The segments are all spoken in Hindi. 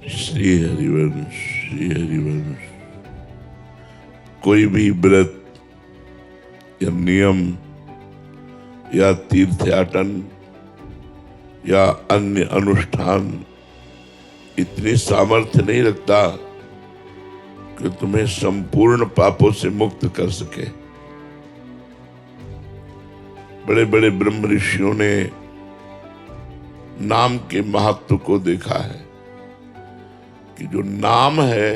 श्री हरिवंश, श्री हरिवंश। कोई भी व्रत या नियम या तीर्थयाटन या अन्य अनुष्ठान इतनी सामर्थ्य नहीं रखता कि तुम्हें संपूर्ण पापों से मुक्त कर सके। बड़े बड़े ब्रह्म ऋषियों ने नाम के महत्व को देखा है कि जो नाम है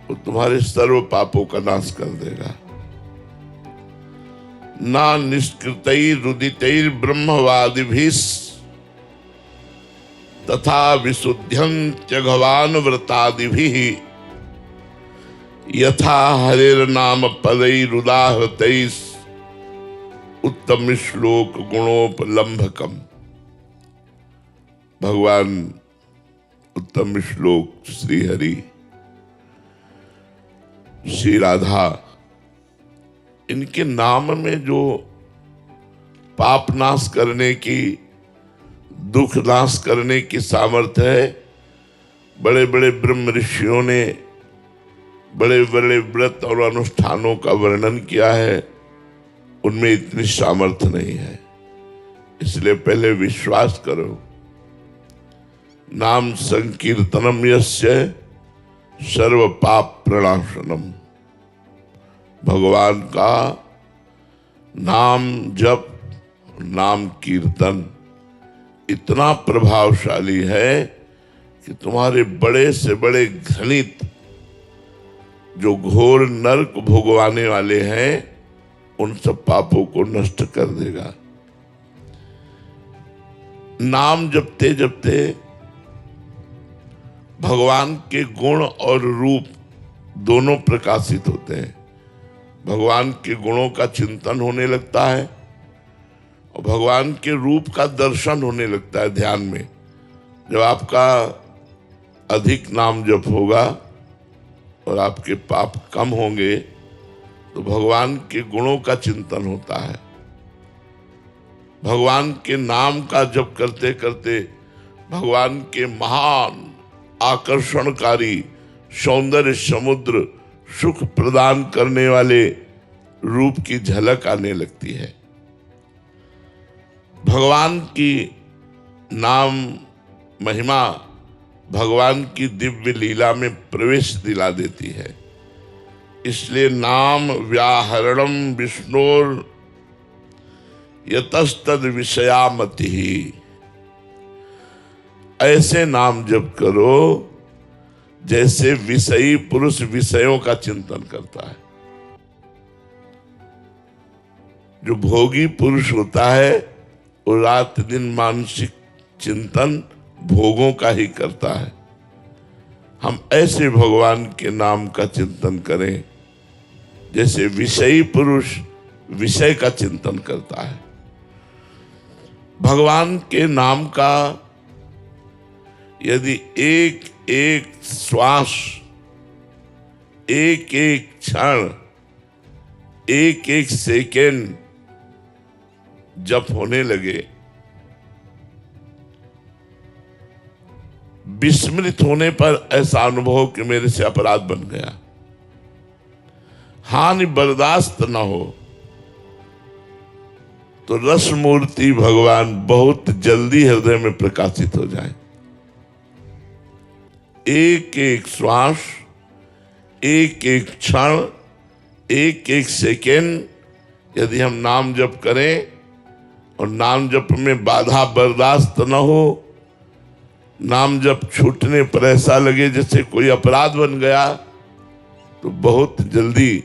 वो तुम्हारे सर्व पापों का नाश कर देगा। ना निष्कृतैर रुदितैर ब्रह्मवादिभिः तथा विशुद्ध्यं त्यघवान व्रतादिभिः यथा हरेर्नाम पदैरुदाहृतैः उत्तम श्लोक गुणोपलम्भकम। भगवान उत्तम श्लोक श्री हरि, श्री राधा, इनके नाम में जो पाप नाश करने की, दुख नाश करने की सामर्थ्य है, बड़े बड़े ब्रह्म ऋषियों ने बड़े बड़े व्रत और अनुष्ठानों का वर्णन किया है, उनमें इतनी सामर्थ्य नहीं है। इसलिए पहले विश्वास करो। नाम संकीर्तनम यस्य सर्व पाप प्रणाशनम। भगवान का नाम जप, नाम कीर्तन इतना प्रभावशाली है कि तुम्हारे बड़े से बड़े घृणित जो घोर नरक भोगवाने वाले हैं उन सब पापों को नष्ट कर देगा। नाम जपते जपते भगवान के गुण और रूप दोनों प्रकाशित होते हैं। भगवान के गुणों का चिंतन होने लगता है और भगवान के रूप का दर्शन होने लगता है ध्यान में। जब आपका अधिक नाम जप होगा और आपके पाप कम होंगे तो भगवान के गुणों का चिंतन होता है। भगवान के नाम का जप करते करते भगवान के महान आकर्षणकारी सौंदर्य समुद्र सुख प्रदान करने वाले रूप की झलक आने लगती है। भगवान की नाम महिमा भगवान की दिव्य लीला में प्रवेश दिला देती है। इसलिए नाम व्याहरणम विष्णोर यतस्तद विषयामति। ऐसे नाम जप करो जैसे विषयी पुरुष विषयों का चिंतन करता है। जो भोगी पुरुष होता है वो रात दिन मानसिक चिंतन भोगों का ही करता है। हम ऐसे भगवान के नाम का चिंतन करें जैसे विषयी पुरुष विषय का चिंतन करता है। भगवान के नाम का यदि एक एक श्वास, एक एक क्षण, एक एक सेकेंड जप होने लगे, विस्मृत होने पर ऐसा अनुभव कि मेरे से अपराध बन गया, हानि बर्दाश्त न हो, तो रस मूर्ति भगवान बहुत जल्दी हृदय में प्रकाशित हो जाए। एक एक श्वास, एक एक क्षण, एक एक सेकेंड यदि हम नाम जप करें और नाम जप में बाधा बर्दाश्त न हो, नाम जप छूटने पर ऐसा लगे जैसे कोई अपराध बन गया, तो बहुत जल्दी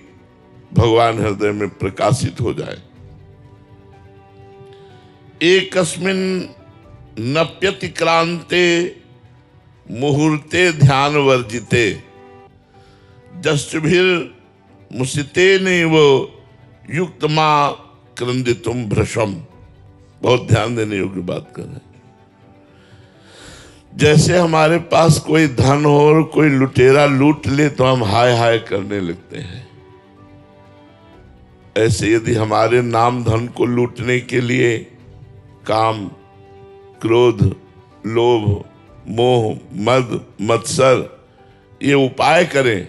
भगवान हृदय में प्रकाशित हो जाए। एकस्मिन् नप्यतिक्रांते मुहूर्ते ध्यान वर्जिते जस्भिर मुसिते नैव युक्तमा क्रंदितुम भ्रशम। बहुत ध्यान देने योग्य बात कर रहे हैं। जैसे हमारे पास कोई धन हो और कोई लुटेरा लूट ले तो हम हाय हाय करने लगते हैं, ऐसे यदि हमारे नाम धन को लूटने के लिए काम, क्रोध, लोभ, मोह, मद, मत्सर, ये उपाय करें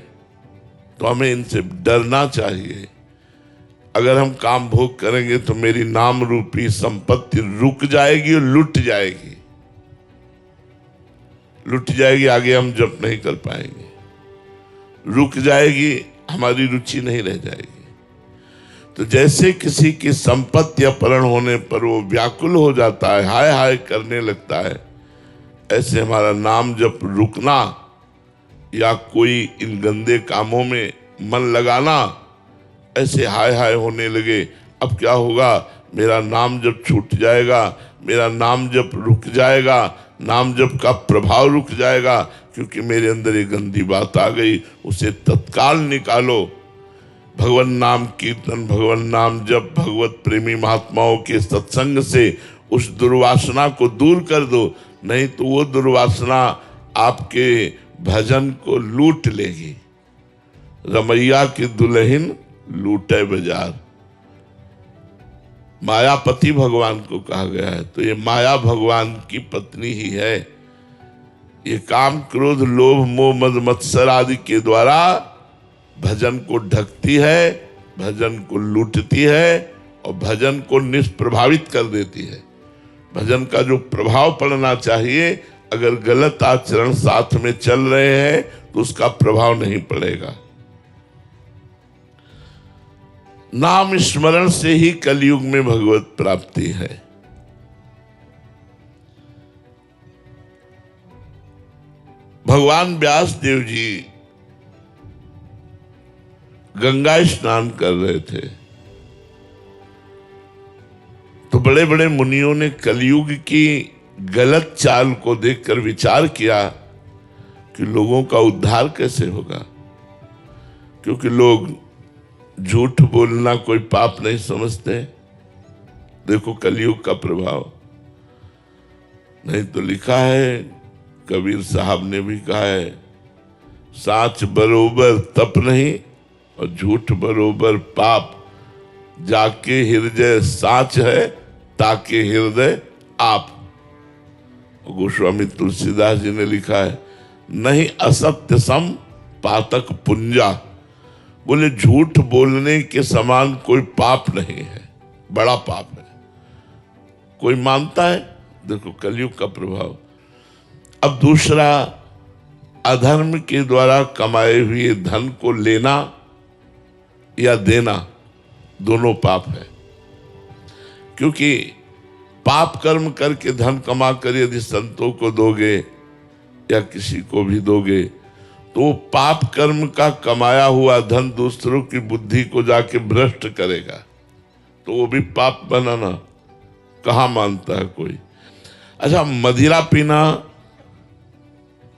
तो हमें इनसे डरना चाहिए। अगर हम काम भोग करेंगे तो मेरी नाम रूपी संपत्ति रुक जाएगी और लुट जाएगी। लुट जाएगी, आगे हम जप नहीं कर पाएंगे। रुक जाएगी, हमारी रुचि नहीं रह जाएगी। तो जैसे किसी की संपत्ति अपहरण होने पर वो व्याकुल हो जाता है, हाय हाय करने लगता है, ऐसे हमारा नाम जप रुकना या कोई इन गंदे कामों में मन लगाना ऐसे हाय हाय होने लगे। अब क्या होगा, मेरा नाम जप छूट जाएगा, मेरा नाम जप रुक जाएगा, नाम जप का प्रभाव रुक जाएगा, क्योंकि मेरे अंदर ये गंदी बात आ गई। उसे तत्काल निकालो। भगवान नाम कीर्तन, भगवान नाम जप, भगवत प्रेमी महात्माओं के सत्संग से उस दुर्वासना को दूर कर दो, नहीं तो वो दुर्वासना आपके भजन को लूट लेगी। रमैया की दुल्हन लूटे बाजार, मायापति भगवान को कहा गया है। तो ये माया भगवान की पत्नी ही है। ये काम, क्रोध, लोभ, मोह, मद, मत्सर आदि के द्वारा भजन को ढकती है, भजन को लूटती है और भजन को निष्प्रभावित कर देती है। भजन का जो प्रभाव पड़ना चाहिए, अगर गलत आचरण साथ में चल रहे हैं तो उसका प्रभाव नहीं पड़ेगा। नाम स्मरण से ही कलयुग में भगवत प्राप्ति है। भगवान व्यास देव जी गंगा स्नान कर रहे थे तो बड़े बड़े मुनियों ने कलयुग की गलत चाल को देखकर विचार किया कि लोगों का उद्धार कैसे होगा, क्योंकि लोग झूठ बोलना कोई पाप नहीं समझते। देखो कलयुग का प्रभाव। नहीं तो लिखा है, कबीर साहब ने भी कहा है, साच बरोबर तप नहीं और झूठ बरोबर पाप, जाके हृदय साच है ताके हृदय आप। गोस्वामी तुलसीदास जी ने लिखा है, नहीं असत्य सम पातक पुंजा। बोले झूठ बोलने के समान कोई पाप नहीं है, बड़ा पाप है। कोई मानता है? देखो कलयुग का प्रभाव। अब दूसरा, अधर्म के द्वारा कमाए हुए धन को लेना या देना, दोनों पाप है। क्योंकि पाप कर्म करके धन कमा कर यदि संतों को दोगे या किसी को भी दोगे तो पाप कर्म का कमाया हुआ धन दूसरों की बुद्धि को जाके भ्रष्ट करेगा, तो वो भी पाप बनाना कहाँ मानता है कोई। अच्छा, मदिरा पीना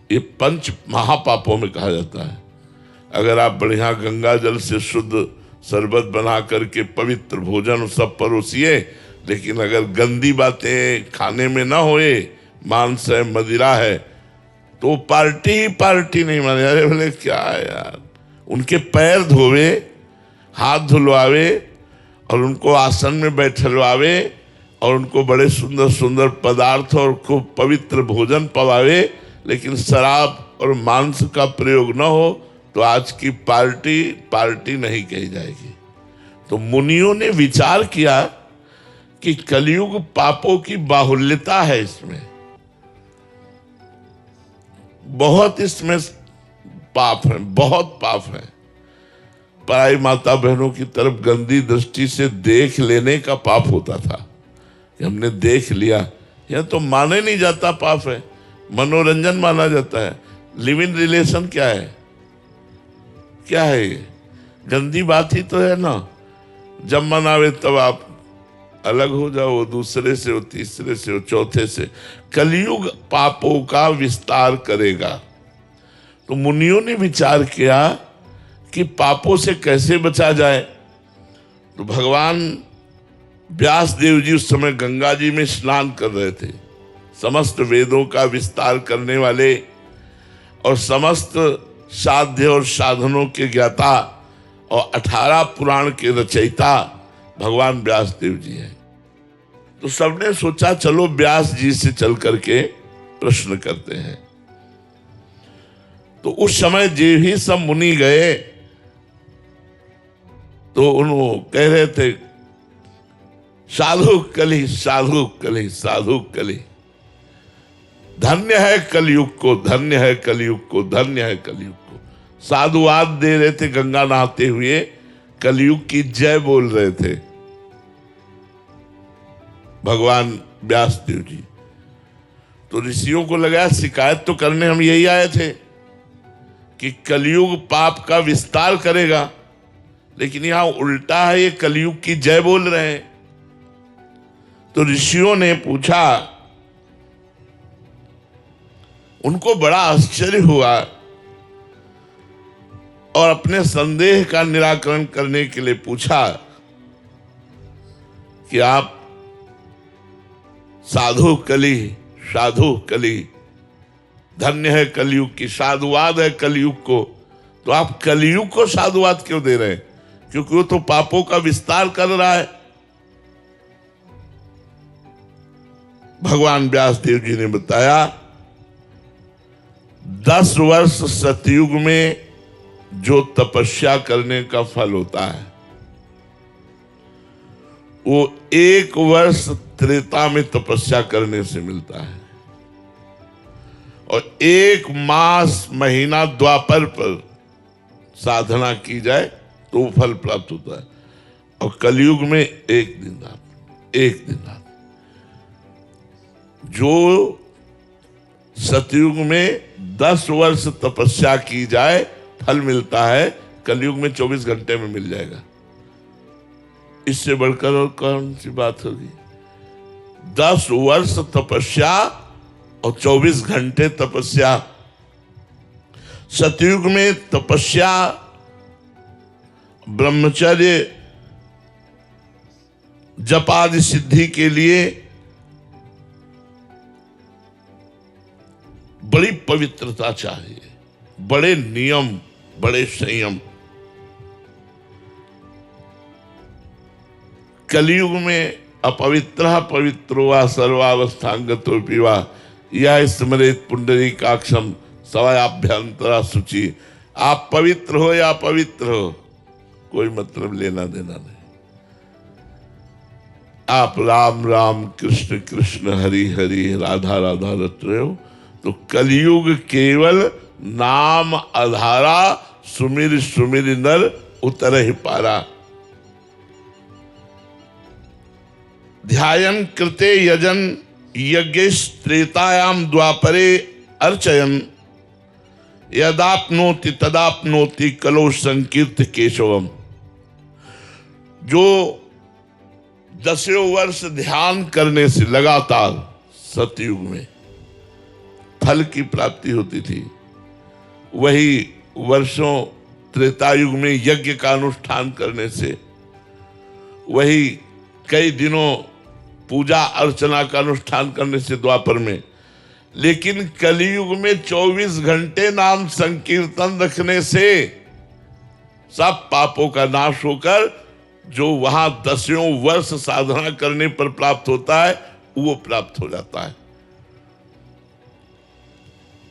ये पंच महापापों में कहा जाता है। अगर आप बढ़िया गंगा जल से शुद्ध शरबत बना करके पवित्र भोजन सब परोसिए, लेकिन अगर गंदी बातें खाने में ना होए, मांस है, मदिरा है, तो पार्टी ही पार्टी नहीं माने। अरे बोले क्या है यार, उनके पैर धोवे, हाथ धुलवावे और उनको आसन में बैठलवावे और उनको बड़े सुंदर सुंदर पदार्थ और खूब पवित्र भोजन पवावे, लेकिन शराब और मांस का प्रयोग न हो तो आज की पार्टी पार्टी नहीं कही जाएगी। तो मुनियों ने विचार किया कि कलयुग पापों की बाहुल्यता है, इसमें बहुत, इसमें पाप है, बहुत पाप है। पराई माता बहनों की तरफ गंदी दृष्टि से देख लेने का पाप होता था कि हमने देख लिया, यह तो माने नहीं जाता पाप है, मनोरंजन माना जाता है। लिव इन रिलेशन क्या है, क्या है ये? गंदी बात ही तो है ना। जब मन आवे तब आप अलग हो जाओ, वो दूसरे से, वो तीसरे से, वो चौथे से। कलयुग पापों का विस्तार करेगा। तो मुनियों ने विचार किया कि पापों से कैसे बचा जाए। तो भगवान व्यास देव जी उस समय गंगा जी में स्नान कर रहे थे। समस्त वेदों का विस्तार करने वाले और समस्त साध्य और साधनों के ज्ञाता और 18 पुराण के रचयिता भगवान व्यास देव जी हैं। तो सबने सोचा चलो व्यास जी से चल करके प्रश्न करते हैं। तो उस समय जे ही सब मुनि गए तो उन्होंने कह रहे थे, साधु कली, साधु कली, साधु कली, धन्य है कलयुग को, धन्य है कलयुग को, धन्य है कलयुग को। साधुवाद दे रहे थे, गंगा नहाते हुए कलयुग की जय बोल रहे थे भगवान व्यासदेव जी। तो ऋषियों को लगा शिकायत तो करने हम यही आए थे कि कलयुग पाप का विस्तार करेगा, लेकिन यहां उल्टा है, ये कलयुग की जय बोल रहे हैं। तो ऋषियों ने पूछा, उनको बड़ा आश्चर्य हुआ और अपने संदेह का निराकरण करने के लिए पूछा कि आप साधु कली, साधु कली, धन्य है कलयुग की, साधुवाद है कलयुग को, तो आप कलयुग को साधुवाद क्यों दे रहे हैं? क्योंकि वो तो पापों का विस्तार कर रहा है। भगवान व्यासदेव जी ने बताया, 10 वर्ष सतयुग में जो तपस्या करने का फल होता है, वो 1 वर्ष त्रेता में तपस्या करने से मिलता है, और 1 मास महीना द्वापर पर साधना की जाए तो वो फल प्राप्त होता है। और कलयुग में 1 दिन रात, 1 दिन रात। जो सतयुग में 10 वर्ष तपस्या की जाए फल मिलता है, कलयुग में 24 घंटे में मिल जाएगा। इससे बढ़कर और कौन सी बात होगी? 10 वर्ष तपस्या और 24 घंटे तपस्या। सतयुग में तपस्या, ब्रह्मचर्य, जप आदि सिद्धि के लिए बड़ी पवित्रता चाहिए, बड़े नियम, बड़े संयम। कलयुग में अपवित्र पवित्रो वा सर्वावस्थांगतो पीवा यह स्मरेत पुंडरीकाक्षम सवायाभ्यंतरा शुचि। आप पवित्र हो या अपवित्र हो, कोई मतलब लेना देना नहीं। आप राम राम, कृष्ण कृष्ण, हरि हरि, राधा राधा रट रहे हो, तो कलयुग केवल नाम आधारा, सुमिर सुमिर नर उतर ही पारा। ध्यायन कृते यजन यज्ञ त्रेतायाम द्वापरे अर्चयन यदाप्नोति तदाप्नोति कलो संकीर्त केशवम। जो 10 वर्ष ध्यान करने से लगातार सतयुग में फल की प्राप्ति होती थी, वही वर्षों त्रेतायुग में यज्ञ का अनुष्ठान करने से, वही कई दिनों पूजा अर्चना का अनुष्ठान करने से द्वापर में, लेकिन कलयुग में 24 घंटे नाम संकीर्तन रखने से सब पापों का नाश होकर जो वहां 10 वर्ष साधना करने पर प्राप्त होता है वो प्राप्त हो जाता है।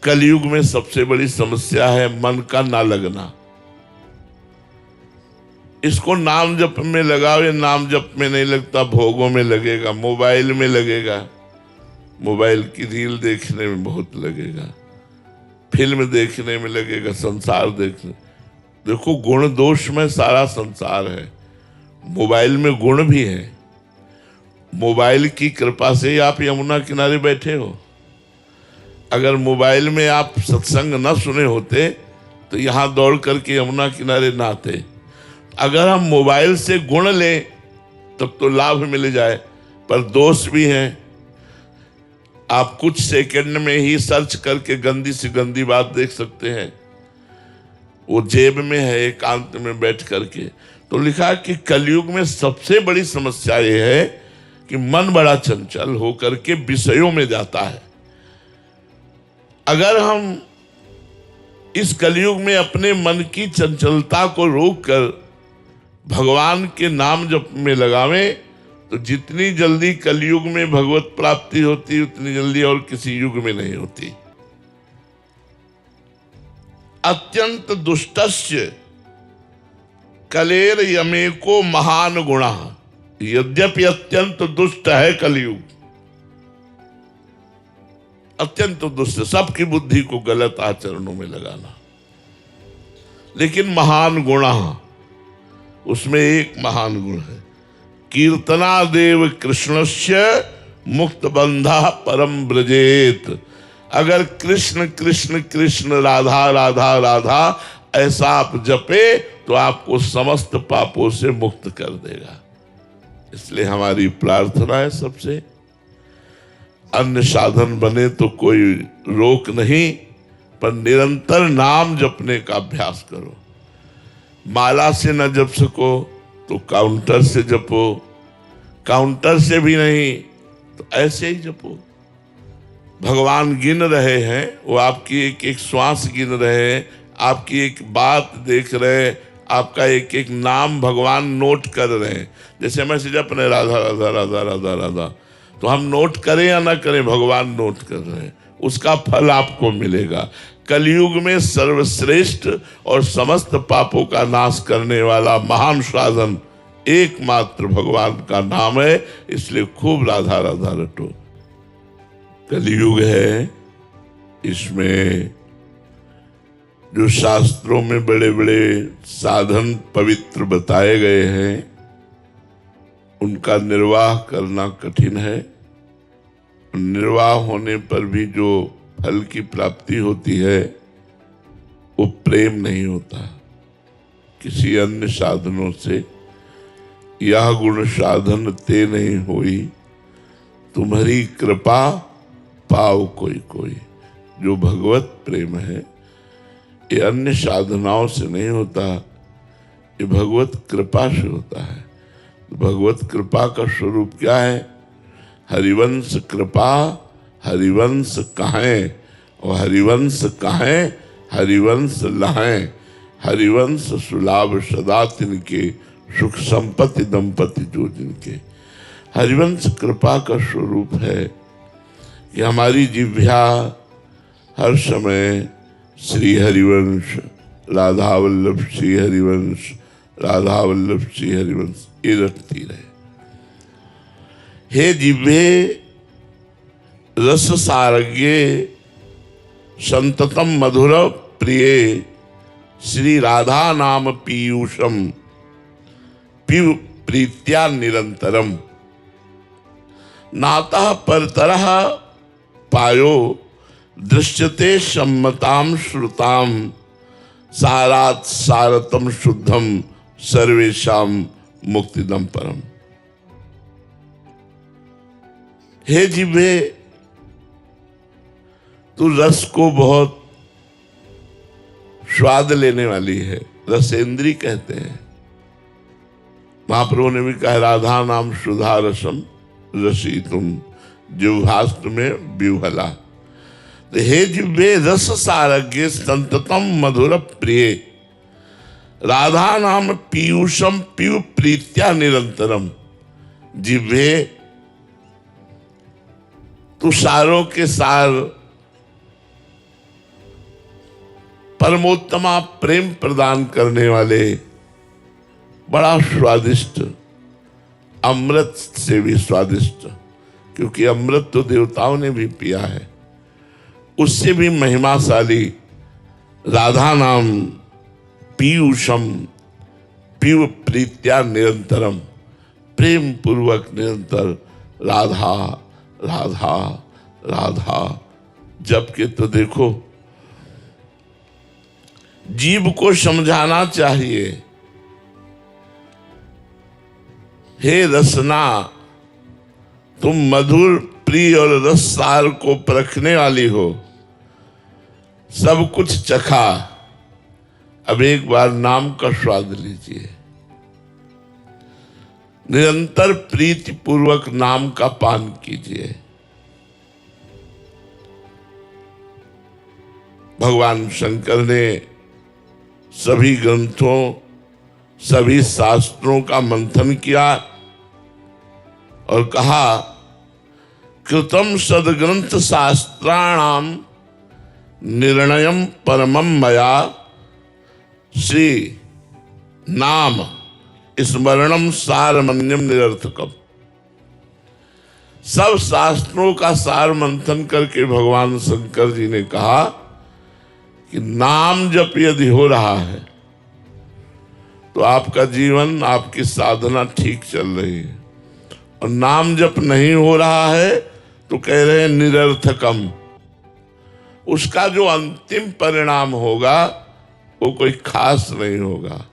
कलयुग में सबसे बड़ी समस्या है मन का ना लगना। इसको नाम जप में लगाओ, ये नाम जप में नहीं लगता, भोगों में लगेगा, मोबाइल में लगेगा, मोबाइल की रील देखने में बहुत लगेगा, फिल्म देखने में लगेगा, संसार देखने। देखो गुण दोष में सारा संसार है, मोबाइल में गुण भी है। मोबाइल की कृपा से ही आप यमुना किनारे बैठे हो। अगर मोबाइल में आप सत्संग न सुने होते तो यहां दौड़ करके यमुना किनारे ना आते। अगर हम मोबाइल से गुण लें तब तो लाभ मिल जाए, पर दोष भी हैं। आप कुछ सेकंड में ही सर्च करके गंदी से गंदी बात देख सकते हैं, वो जेब में है एकांत में बैठ करके। तो लिखा कि कलयुग में सबसे बड़ी समस्या ये है कि मन बड़ा चंचल होकर के विषयों में जाता है। अगर हम इस कलयुग में अपने मन की चंचलता को रोककर भगवान के नाम जप में लगावें तो जितनी जल्दी कलयुग में भगवत प्राप्ति होती उतनी जल्दी और किसी युग में नहीं होती। अत्यंत दुष्टस्य कलेर यमेको महान गुणा। यद्यपि अत्यंत दुष्ट है कलयुग, अत्यंत दुष्ट, सबकी बुद्धि को गलत आचरणों में लगाना, लेकिन महान गुणा, उसमें एक महान गुण है, कीर्तनादेव कृष्णस्य मुक्त बंधा परम ब्रजेत। अगर कृष्ण कृष्ण कृष्ण राधा राधा राधा ऐसा आप जपे तो आपको समस्त पापों से मुक्त कर देगा। इसलिए हमारी प्रार्थना है सबसे, अन्य साधन बने तो कोई रोक नहीं, पर निरंतर नाम जपने का अभ्यास करो। माला से न जप सको तो काउंटर से जपो, काउंटर से भी नहीं तो ऐसे ही जपो। भगवान गिन रहे हैं, वो आपकी एक एक श्वास गिन रहे हैं, आपकी एक बात देख रहे हैं, आपका एक एक नाम भगवान नोट कर रहे हैं। जैसे मैसेज अपने राधा राधा राधा राधा राधा, तो हम नोट करें या ना करें, भगवान नोट कर रहे हैं, उसका फल आपको मिलेगा। कलयुग में सर्वश्रेष्ठ और समस्त पापों का नाश करने वाला महान साधन एकमात्र भगवान का नाम है। इसलिए खूब राधा राधा रटो। कलयुग है, इसमें जो शास्त्रों में बड़े बड़े साधन पवित्र बताए गए हैं उनका निर्वाह करना कठिन है। निर्वाह होने पर भी जो फल की प्राप्ति होती है वो प्रेम नहीं होता किसी अन्य साधनों से। यह गुण साधन ते नहीं होई, तुम्हारी कृपा पाओ कोई कोई। जो भगवत प्रेम है ये अन्य साधनाओं से नहीं होता, ये भगवत कृपा से होता है। भगवत कृपा का स्वरूप क्या है? हरिवंश कृपा हरिवंश कहें, और हरिवंश कहें हरिवंश लहें। हरिवंश सुलाभ सदा तिनके, सुख संपत्ति दंपति जो जिनके। हरिवंश कृपा का स्वरूप है कि हमारी जिह्वा हर समय श्री हरिवंश राधा वल्लभ श्री हरिवंश राधा वल्लभ श्री हरिवंश ये रटती रहे। हे जिह्वे रस सारज्ञे संततम मधुर प्रिय, श्री राधा नाम पीयूषम पिब प्रीत्या निरंतरम। नातः परतरः पायो दृश्यते सम्मताम श्रुताम, सारात सारतम शुद्धम सर्वेशाम मुक्तिदम परम। हे जिह्वे, तू रस को बहुत स्वाद लेने वाली है, रसेंद्री कहते हैं। महाप्रभु ने भी कहा राधा नाम सुधा रसम रसी तुम जिह्वास्त्र में व्यूहला। तो हे जिह्वे रस सारज्ञे संततम मधुर प्रिय, राधा नाम पीयूषम पीयू प्रीत्या निरंतरम। जिह्वे तू सारों के सार परमोत्तमा प्रेम प्रदान करने वाले, बड़ा स्वादिष्ट, अमृत से भी स्वादिष्ट, क्योंकि अमृत तो देवताओं ने भी पिया है, उससे भी महिमाशाली राधा नाम पीयूषम पीव प्रीत्या निरंतरम। प्रेम पूर्वक निरंतर राधा राधा राधा जब के तो देखो, जीव को समझाना चाहिए। हे रसना, तुम मधुर प्रिय और रस सार को परखने वाली हो, सब कुछ चखा, अब एक बार नाम का स्वाद लीजिए। निरंतर प्रीति पूर्वक नाम का पान कीजिए। भगवान शंकर ने सभी ग्रंथों, सभी शास्त्रों का मंथन किया, और कहा कृतम सदग्रंथ शास्त्राणाम निर्णयम परमम मया श्री नाम स्मरणम सारमन्यम निरर्थकम। सब शास्त्रों का सार मंथन करके भगवान शंकर जी ने कहा कि नाम जप यदि हो रहा है तो आपका जीवन, आपकी साधना ठीक चल रही है, और नाम जप नहीं हो रहा है तो कह रहे हैं निरर्थकम। उसका जो अंतिम परिणाम होगा वो कोई खास नहीं होगा।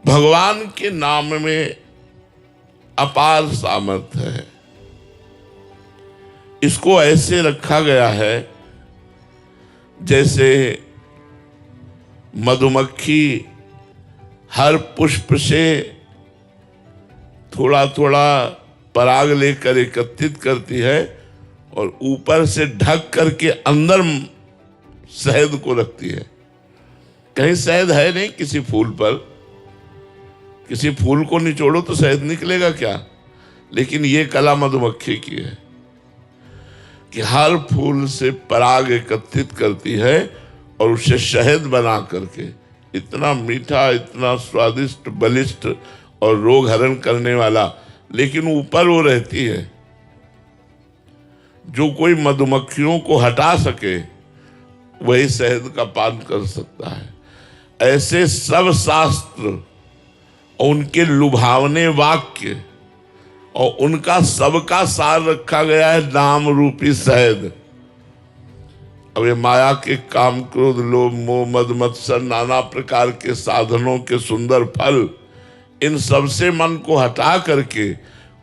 भगवान के नाम में अपार सामर्थ्य है। इसको ऐसे रखा गया है जैसे मधुमक्खी हर पुष्प से थोड़ा थोड़ा पराग लेकर एकत्रित करती है और ऊपर से ढक करके अंदर शहद को रखती है। कहीं शहद है नहीं किसी फूल पर, किसी फूल को निचोड़ो तो शहद निकलेगा क्या? लेकिन ये कला मधुमक्खी की है कि हर फूल से पराग एकत्रित करती है और उसे शहद बना करके, इतना मीठा, इतना स्वादिष्ट, बलिष्ठ और रोग हरण करने वाला, लेकिन ऊपर वो रहती है। जो कोई मधुमक्खियों को हटा सके वही शहद का पान कर सकता है। ऐसे सब शास्त्र और उनके लुभावने वाक्य और उनका सबका सार रखा गया है नाम रूपी शहद। अब ये माया के काम, क्रोध, लोभ, मोह, मद, मत्सर, नाना प्रकार के साधनों के सुंदर फल, इन सब से मन को हटा करके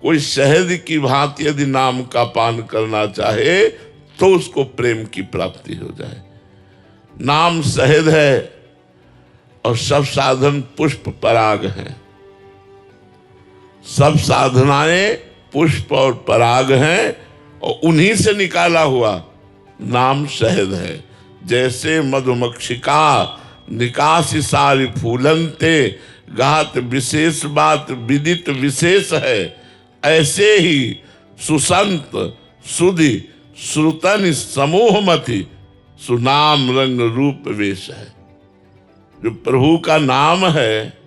कोई शहद की भांति यदि नाम का पान करना चाहे तो उसको प्रेम की प्राप्ति हो जाए। नाम शहद है और सब साधन पुष्प पराग हैं। सब साधनाएं पुष्प और पराग हैं और उन्हीं से निकाला हुआ नाम शहद है। जैसे मधुमक्षिका निकासी सारी फूलनते गात विशेष बात विदित विशेष है, ऐसे ही सुसंत सुधि श्रुतन समूहमति सुनाम रंग रूप वेश है। जो प्रभु का नाम है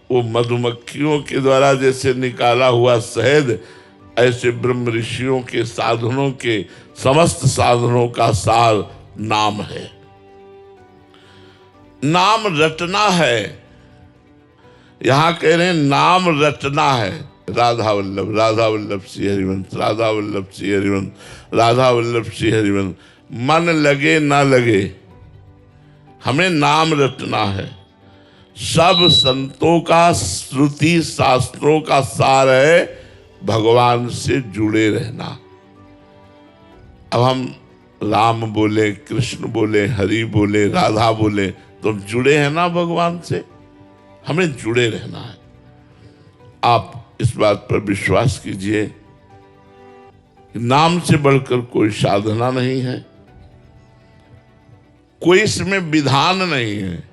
वो मधुमक्खियों के द्वारा जैसे निकाला हुआ शहद, ऐसे ब्रह्म ऋषियों के साधनों के समस्त साधनों का सार नाम है। नाम रटना है। यहां कह रहे हैं नाम रटना है। राधा वल्लभ, राधा वल्लभ श्री हरिवंश, राधा वल्लभ श्री हरिवंश, राधा वल्लभ श्री हरिवंश। मन लगे ना लगे, हमें नाम रटना है। सब संतों का, श्रुति शास्त्रों का सार है भगवान से जुड़े रहना। अब हम राम बोले, कृष्ण बोले, हरि बोले, राधा बोले, तो हम जुड़े हैं ना भगवान से। हमें जुड़े रहना है। आप इस बात पर विश्वास कीजिए, नाम से बढ़कर कोई साधना नहीं है, कोई इसमें विधान नहीं है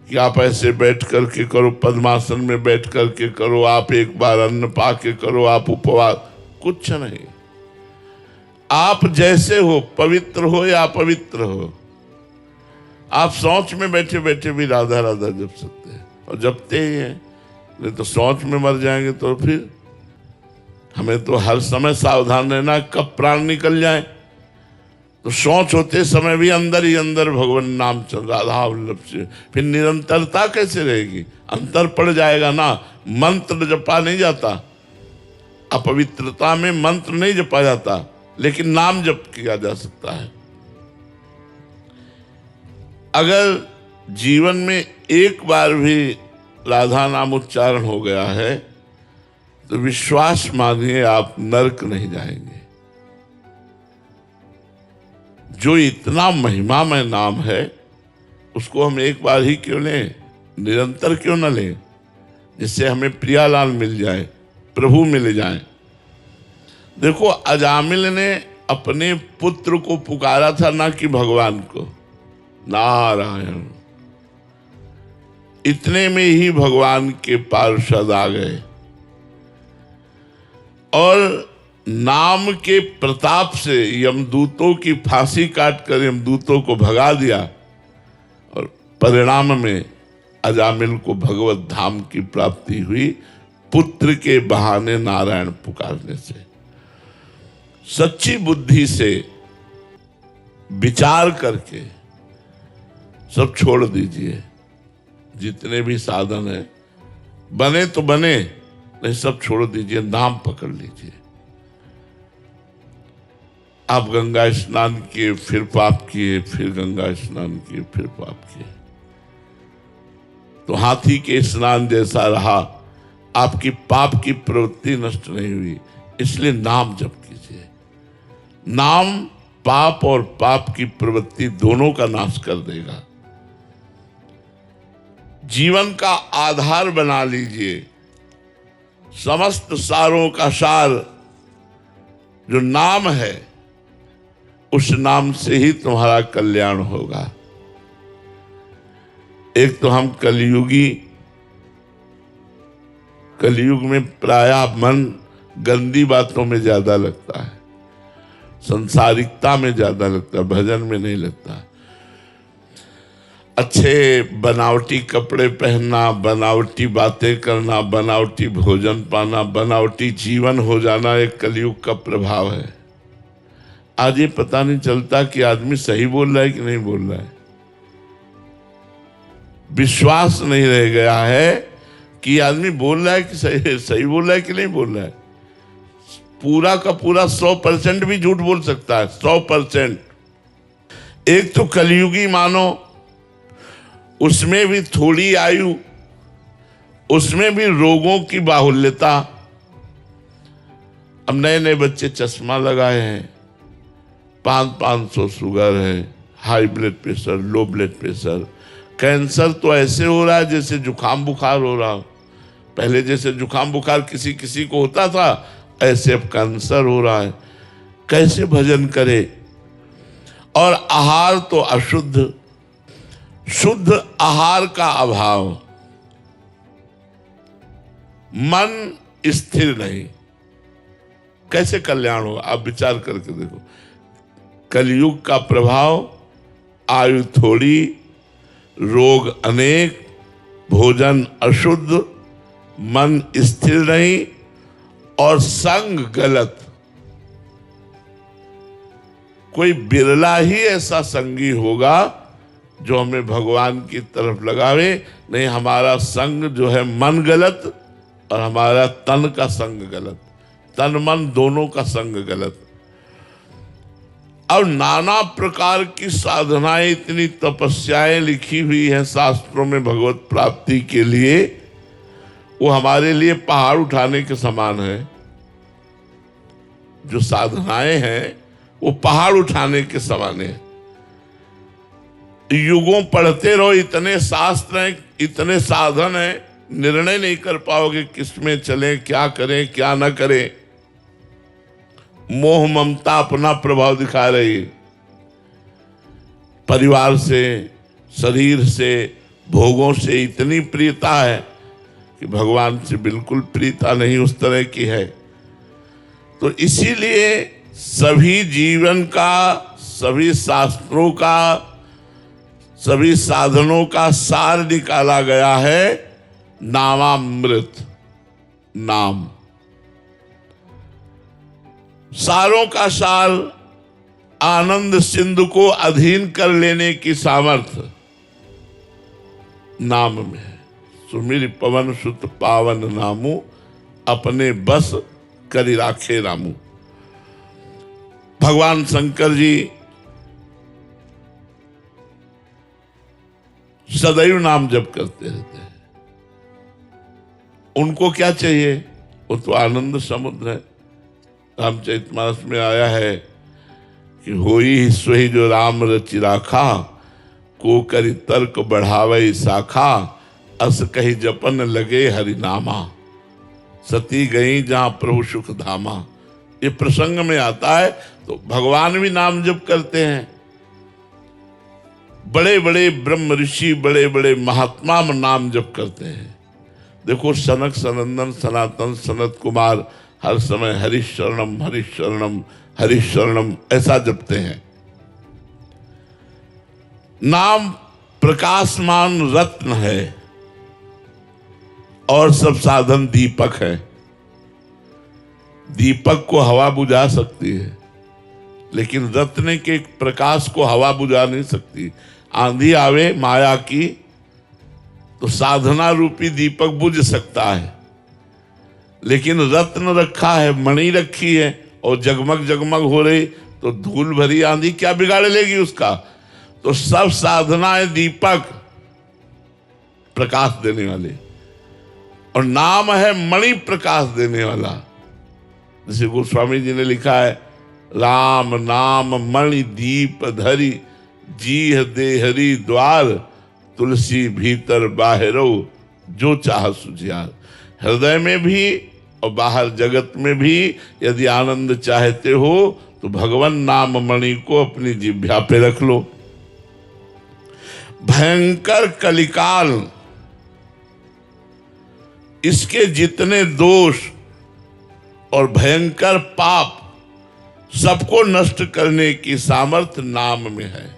कि आप ऐसे बैठ करके करो, पद्मासन में बैठ करके करो, आप एक बार अन्न पाके करो, आप उपवास, कुछ नहीं। आप जैसे हो, पवित्र हो या अपवित्र हो, आप सोच में बैठे बैठे भी राधा राधा जप सकते हैं और जपते ही हैं। नहीं तो सोच में मर जाएंगे तो फिर हमें तो हर समय सावधान रहना, कब प्राण निकल जाए। तो सोच होते समय भी अंदर ही अंदर भगवान नाम चल, राधा वल्लभ से, फिर निरंतरता कैसे रहेगी? अंतर पड़ जाएगा ना। मंत्र जपा नहीं जाता, अपवित्रता में मंत्र नहीं जपा जाता, लेकिन नाम जप किया जा सकता है। अगर जीवन में एक बार भी राधा नाम उच्चारण हो गया है तो विश्वास मानिए आप नरक नहीं जाएंगे। जो इतना महिमामय नाम है उसको हम एक बार ही क्यों लें, निरंतर क्यों न लें, जिससे हमें प्रियालाल मिल जाए, प्रभु मिल जाए। देखो, अजामिल ने अपने पुत्र को पुकारा था, ना कि भगवान को। नारायण। इतने में ही भगवान के पार्षद आ गए और नाम के प्रताप से यमदूतों की फांसी काटकर यमदूतों को भगा दिया और परिणाम में अजामिल को भगवत धाम की प्राप्ति हुई, पुत्र के बहाने नारायण पुकारने से। सच्ची बुद्धि से विचार करके सब छोड़ दीजिए, जितने भी साधन है, बने तो बने, नहीं सब छोड़ दीजिए, नाम पकड़ लीजिए। आप गंगा स्नान किए, फिर पाप किए, फिर गंगा स्नान किए, फिर पाप किए, तो हाथी के स्नान जैसा रहा, आपकी पाप की प्रवृत्ति नष्ट नहीं हुई। इसलिए नाम जप कीजिए। नाम पाप और पाप की प्रवृत्ति दोनों का नाश कर देगा। जीवन का आधार बना लीजिए। समस्त सारों का सार जो नाम है, उस नाम से ही तुम्हारा कल्याण होगा। एक तो हम कलयुग में प्रायः मन गंदी बातों में ज्यादा लगता है, संसारिकता में ज्यादा लगता है, भजन में नहीं लगता। अच्छे बनावटी कपड़े पहनना, बनावटी बातें करना, बनावटी भोजन पाना, बनावटी जीवन हो जाना एक कलयुग का प्रभाव है। आज ये पता नहीं चलता कि आदमी सही बोल रहा है कि नहीं बोल रहा है। विश्वास नहीं रह गया है कि आदमी बोल रहा है कि सही बोल रहा है कि नहीं बोल रहा है। पूरा का पूरा 100% भी झूठ बोल सकता है, 100%। एक तो कलयुगी मानो, उसमें भी थोड़ी आयु, उसमें भी रोगों की बाहुल्यता। अब नए नए बच्चे चश्मा लगाए हैं, 500 शुगर है, high blood pressure, low blood pressure, cancer तो ऐसे हो रहा है जैसे जुकाम बुखार हो रहा। पहले जैसे जुकाम बुखार किसी किसी को होता था, ऐसे अब कैंसर हो रहा है। कैसे भजन करे? और आहार तो अशुद्ध, शुद्ध आहार का अभाव, मन स्थिर नहीं, कैसे कल्याण होगा? आप विचार करके देखो। कलयुग का प्रभाव, आयु थोड़ी, रोग अनेक, भोजन अशुद्ध, मन स्थिर नहीं और संग गलत। कोई बिरला ही ऐसा संगी होगा जो हमें भगवान की तरफ लगावे। नहीं, हमारा संग जो है मन गलत और हमारा तन का संग गलत, तन मन दोनों का संग गलत। अब नाना प्रकार की साधनाएं, इतनी तपस्याएं लिखी हुई हैं शास्त्रों में भगवत प्राप्ति के लिए, वो हमारे लिए पहाड़ उठाने के समान है। जो साधनाएं हैं वो पहाड़ उठाने के समान है। युगों पढ़ते रहो, इतने शास्त्र हैं, इतने साधन हैं, निर्णय नहीं कर पाओगे किसमें चलें, क्या करें क्या ना करें। मोह ममता अपना प्रभाव दिखा रही है। परिवार से, शरीर से, भोगों से इतनी प्रियता है कि भगवान से बिल्कुल प्रियता नहीं उस तरह की है। तो इसीलिए सभी जीवन का, सभी शास्त्रों का, सभी साधनों का सार निकाला गया है नामामृत, नाम। सारों का सार आनंद सिंधु को अधीन कर लेने की सामर्थ्य नाम में है। सुमिर पवन सुत पावन नामू, अपने बस करि राखे रामू। भगवान शंकर जी सदैव नाम जप करते रहते हैं। उनको क्या चाहिए? वो तो आनंद समुद्र है। रामचरितमानस में आया है कि होई सोई जो राम रचि राखा, को करि तर्क बढ़ावे शाखा, अस कही जपन लगे हरिनामा, सती गई जहां प्रभु सुख धामा। ये प्रसंग में आता है। तो भगवान भी नाम जप करते हैं, बड़े बड़े ब्रह्म ऋषि, बड़े बड़े महात्मा नाम जप करते हैं। देखो सनक सनंदन सनातन सनत कुमार हर समय हरिशरणम हरिशरणम हरिशरणम ऐसा जपते हैं। नाम प्रकाशमान रत्न है और सब साधन दीपक है। दीपक को हवा बुझा सकती है, लेकिन रत्न के प्रकाश को हवा बुझा नहीं सकती। आंधी आवे माया की तो साधना रूपी दीपक बुझ सकता है, लेकिन रत्न रखा है, मणि रखी है और जगमग जगमग हो रही तो धूल भरी आंधी क्या बिगाड़ लेगी उसका। तो सब साधनाएं दीपक प्रकाश देने वाले, और नाम है मणि प्रकाश देने वाला। जैसे गोस्वामी जी ने लिखा है, राम नाम मणि दीप धरी जीह देहरी द्वार तुलसी भीतर बाहरो जो चाह सुझियार। हृदय में भी और बाहर जगत में भी यदि आनंद चाहते हो तो भगवान नाम मणि को अपनी जिह्वा पे रख लो। भयंकर कलिकाल, इसके जितने दोष और भयंकर पाप सबको नष्ट करने की सामर्थ्य नाम में है।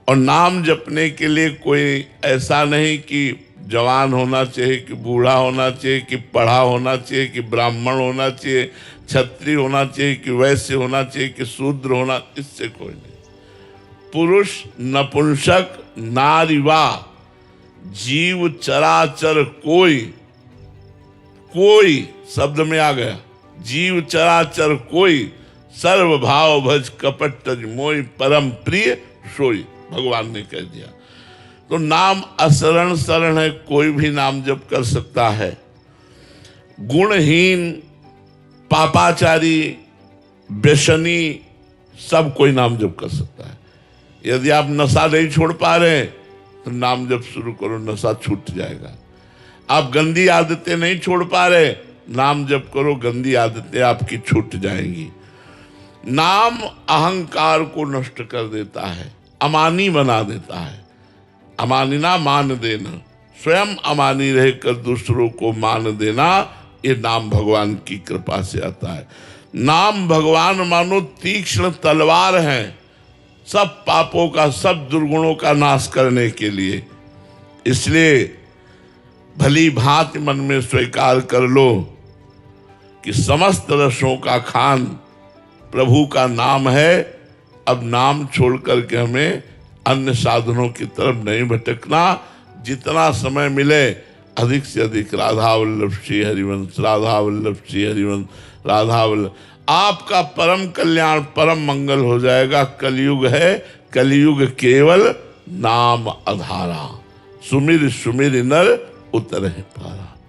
और नाम जपने के लिए कोई ऐसा नहीं कि जवान होना चाहिए, कि बूढ़ा होना चाहिए, कि पढ़ा होना चाहिए, कि ब्राह्मण होना चाहिए, क्षत्रिय होना चाहिए, कि वैश्य होना चाहिए, कि शूद्र होना, इससे कोई नहीं। पुरुष नपुंसक नारीवा जीव चराचर कोई शब्द में आ गया, जीव चराचर कोई सर्व भाव भज कपट तज मोई परम प्रिय सोई, भगवान ने कह दिया। तो नाम असरण शरण है, कोई भी नाम जप कर सकता है। गुणहीन पापाचारी व्यसनी सब कोई नाम जप कर सकता है। यदि आप नशा नहीं छोड़ पा रहे तो नाम जप शुरू करो, नशा छूट जाएगा। आप गंदी आदतें नहीं छोड़ पा रहे, नाम जप करो, गंदी आदतें आपकी छूट जाएंगी। नाम अहंकार को नष्ट कर देता है, अमानी बना देता है। अमानिना मान देना, स्वयं अमानी रहकर दूसरों को मान देना, ये नाम भगवान की कृपा से आता है। नाम भगवान मानो तीक्ष्ण तलवार है, सब पापों का, सब दुर्गुणों का नाश करने के लिए। इसलिए भली भांति मन में स्वीकार कर लो कि समस्त रसों का खान प्रभु का नाम है। अब नाम छोड़ करके हमें अन्य साधनों की तरफ नहीं भटकना। जितना समय मिले अधिक से अधिक राधा वल्लभ श्री हरिवंश, राधा वल्लभ श्री हरिवंश, राधा वल्लभ। आपका परम कल्याण, परम मंगल हो जाएगा। कलयुग है, कलयुग केवल नाम आधारा। सुमिर सुमिर नर उतरहि पारा।